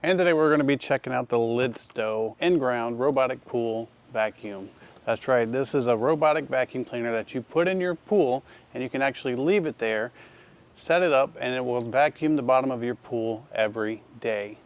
And today we're going to be checking out the Lydsto in-ground robotic pool vacuum. That's right, this is a robotic vacuum cleaner that you put in your pool and you can actually leave it there, set it up, and it will vacuum the bottom of your pool every day.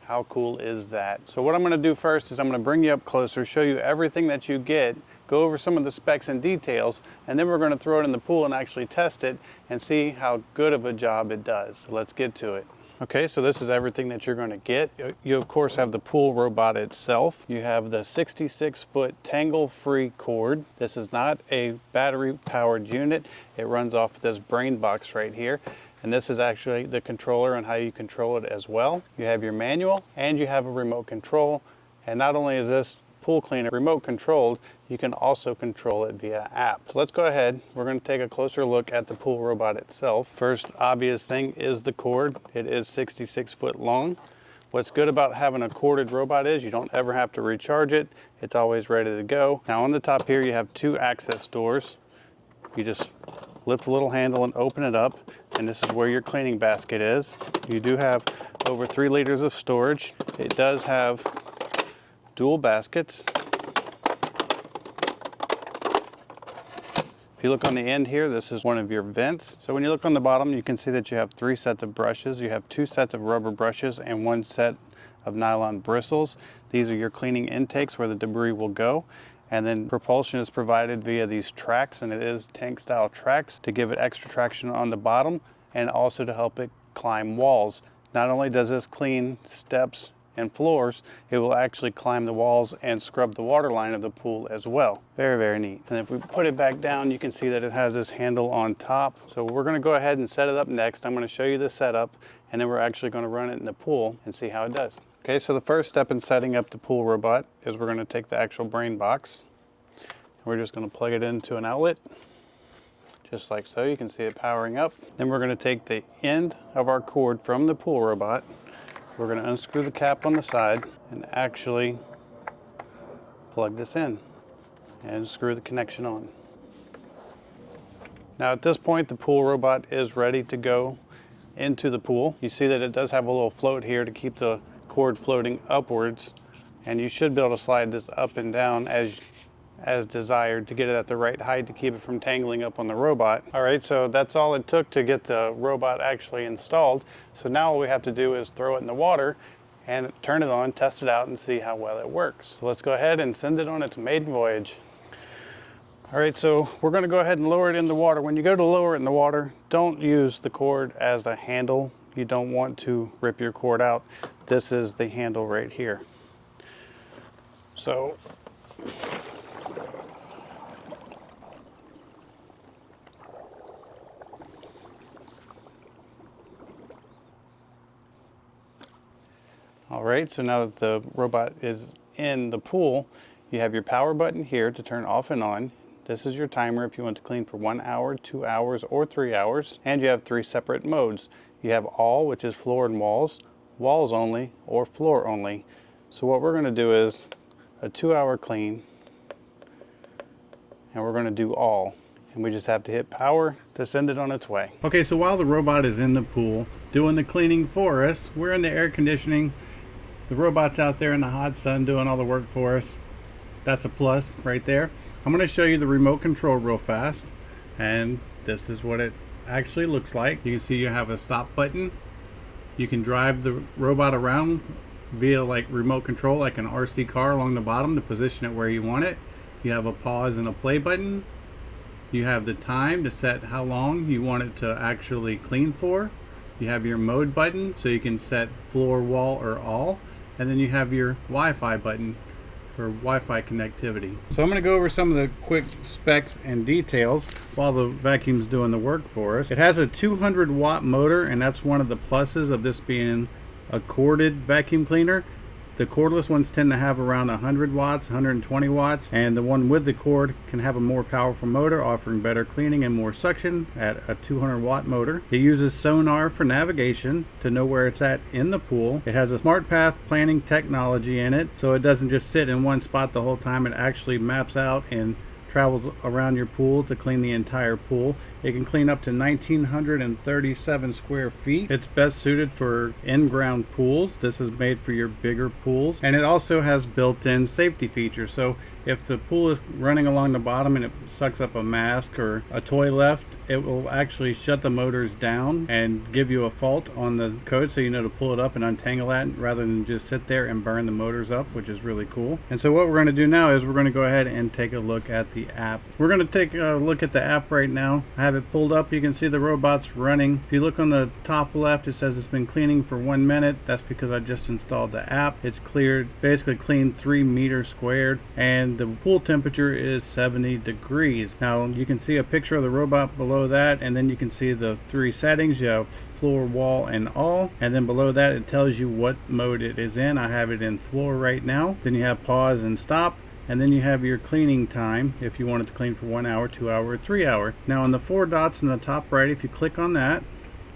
How cool is that? So what I'm going to do first is I'm going to bring you up closer, show you everything that you get, go over some of the specs and details, and then we're going to throw it in the pool and actually test it and see how good of a job it does. So let's get to it. Okay, so this is everything that you're going to get. You of course have the pool robot itself. You have the 66-foot tangle-free cord. This is not a battery-powered unit. It runs off this brain box right here. And this is actually the controller and how you control it as well. You have your manual and you have a remote control. And not only is this pool cleaner remote controlled, you can also control it via app. So let's go ahead. We're going to take a closer look at the pool robot itself. First obvious thing is the cord. It is 66 foot long. What's good about having a corded robot is you don't ever have to recharge it. It's always ready to go. Now on the top here you have two access doors. You just lift the little handle and open it up, and this is where your cleaning basket is. You do have over 3 liters of storage. It does have dual baskets. If you look on the end here, this is one of your vents. So when you look on the bottom, you can see that you have 3 sets of brushes. You have 2 sets of rubber brushes and 1 set of nylon bristles. These are your cleaning intakes where the debris will go. And then propulsion is provided via these tracks, and it is tank style tracks to give it extra traction on the bottom and also to help it climb walls. Not only does this clean steps and floors, it will actually climb the walls and scrub the water line of the pool as well. Very, very neat. And if we put it back down, you can see that it has this handle on top. So we're going to go ahead and set it up next. I'm going to show you the setup, and then we're actually going to run it in the pool and see how it does. Okay, so the first step in setting up the pool robot is we're going to take the actual brain box. We're just going to plug it into an outlet, just like so. You can see it powering up. Then we're going to take the end of our cord from the pool robot. We're going to unscrew the cap on the side and actually plug this in and screw the connection on. Now at this point, the pool robot is ready to go into the pool. You see that it does have a little float here to keep the cord floating upwards, and you should be able to slide this up and down as desired to get it at the right height to keep it from tangling up on the robot. All right, so that's all it took to get the robot actually installed. So now all we have to do is throw it in the water and turn it on, test it out, and see how well it works. So let's go ahead and send it on its maiden voyage. All right, so we're going to go ahead and lower it in the water. When you go to lower it in the water, don't use the cord as a handle. You don't want to rip your cord out. This is the handle right here. So all right, so now that the robot is in the pool, you have your power button here to turn off and on. This is your timer if you want to clean for 1 hour, 2 hours, or 3 hours. And you have 3 separate modes. You have all, which is floor and walls, walls only, or floor only. So what we're going to do is a 2-hour clean, and we're going to do all. And we just have to hit power to send it on its way. Okay, so while the robot is in the pool doing the cleaning for us, we're in the air conditioning. The robot's out there in the hot sun doing all the work for us. That's a plus right there. I'm going to show you the remote control real fast, and this is what it actually looks like. You can see you have a stop button. You can drive the robot around via like remote control, like an RC car, along the bottom to position it where you want it. You have a pause and a play button. You have the time to set how long you want it to actually clean for. You have your mode button, so you can set floor, wall, or all. And then you have your Wi-Fi button for Wi-Fi connectivity. So I'm going to go over some of the quick specs and details while the vacuum's doing the work for us. It has a 200-watt motor, and that's one of the pluses of this being a corded vacuum cleaner. The cordless ones tend to have around 100 watts, 120 watts, and the one with the cord can have a more powerful motor, offering better cleaning and more suction at a 200-watt motor. It uses sonar for navigation to know where it's at in the pool. It has a smart path planning technology in it, so it doesn't just sit in one spot the whole time. It actually maps out and travels around your pool to clean the entire pool. It can clean up to 1,937 square feet. It's best suited for in-ground pools. This is made for your bigger pools. And it also has built-in safety features. So if the pool is running along the bottom and it sucks up a mask or a toy left, it will actually shut the motors down and give you a fault on the code, so you know to pull it up and untangle that rather than just sit there and burn the motors up, which is really cool. And so what we're going to do now is we're going to go ahead and take a look at the app. We're going to take a look at the app right now. I have it pulled up. You can see the robot's running. If you look on the top left, it says it's been cleaning for 1 minute. That's because I just installed the app. It's cleared, basically cleaned 3 meters squared, and the pool temperature is 70 degrees. Now you can see a picture of the robot below that, and then you can see the 3 settings. You have floor, wall, and all, and then below that it tells you what mode it is in. I have it in floor right now. Then you have pause and stop, and then you have your cleaning time if you want it to clean for 1 hour, 2 hour, or 3 hour. Now on the 4 dots in the top right, if you click on that,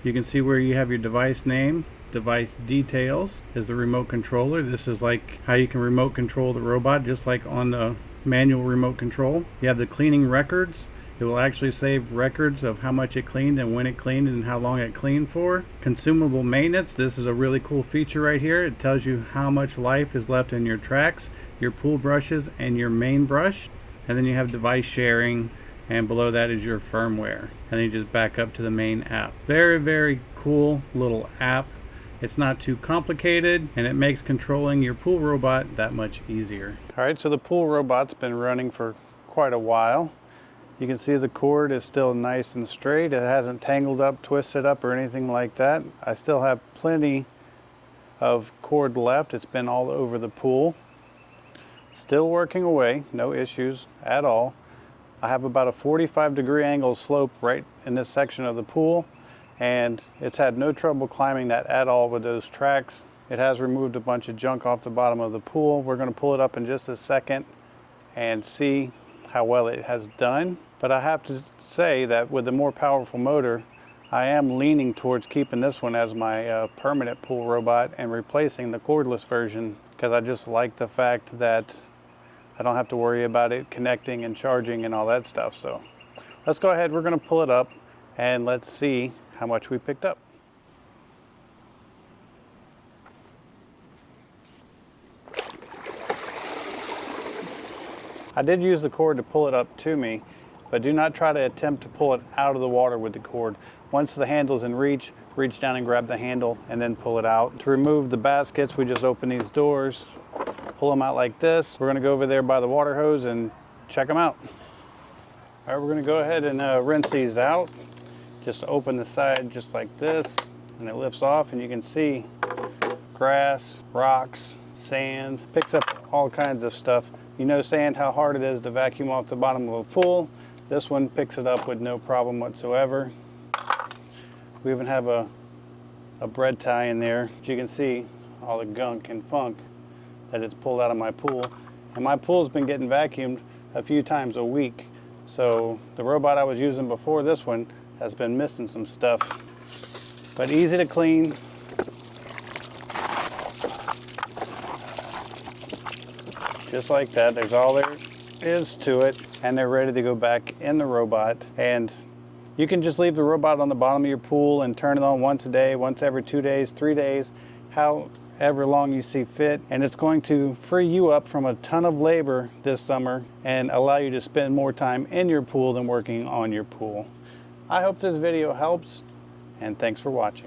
you can see where you have your device name. Device details is the remote controller. This is like how you can remote control the robot, just like on the manual remote control. You have the cleaning records. It will actually save records of how much it cleaned and when it cleaned and how long it cleaned for. Consumable maintenance. This is a really cool feature right here. It tells you how much life is left in your tracks, your pool brushes, and your main brush. And then you have device sharing, and below that is your firmware. And then you just back up to the main app. Very, very cool little app. It's not too complicated, and it makes controlling your pool robot that much easier. All right, so the pool robot's been running for quite a while. You can see the cord is still nice and straight. It hasn't tangled up, twisted up, or anything like that. I still have plenty of cord left. It's been all over the pool. Still working away, no issues at all. I have about a 45-degree angle slope right in this section of the pool, and it's had no trouble climbing that at all with those tracks. It has removed a bunch of junk off the bottom of the pool. We're going to pull it up in just a second and see how well it has done. But I have to say that with the more powerful motor, I am leaning towards keeping this one as my permanent pool robot and replacing the cordless version, because I just like the fact that I don't have to worry about it connecting and charging and all that stuff. So let's go ahead, we're going to pull it up and let's see how much we picked up. I did use the cord to pull it up to me, but do not try to attempt to pull it out of the water with the cord. Once the handle's in reach, reach down and grab the handle and then pull it out. To remove the baskets, we just open these doors, pull them out like this. We're gonna go over there by the water hose and check them out. All right, we're gonna go ahead and rinse these out. Just open the side just like this, and it lifts off, and you can see grass, rocks, sand, picks up all kinds of stuff. You know sand, how hard it is to vacuum off the bottom of a pool. This one picks it up with no problem whatsoever. We even have a bread tie in there. As you can see, all the gunk and funk that it's pulled out of my pool. And my pool's been getting vacuumed a few times a week. So the robot I was using before this one has been missing some stuff, but easy to clean. Just like that, there's all there is to it, and they're ready to go back in the robot. And you can just leave the robot on the bottom of your pool and turn it on once a day, once every 2 days, 3 days, however long you see fit. And it's going to free you up from a ton of labor this summer and allow you to spend more time in your pool than working on your pool. I hope this video helps, and thanks for watching.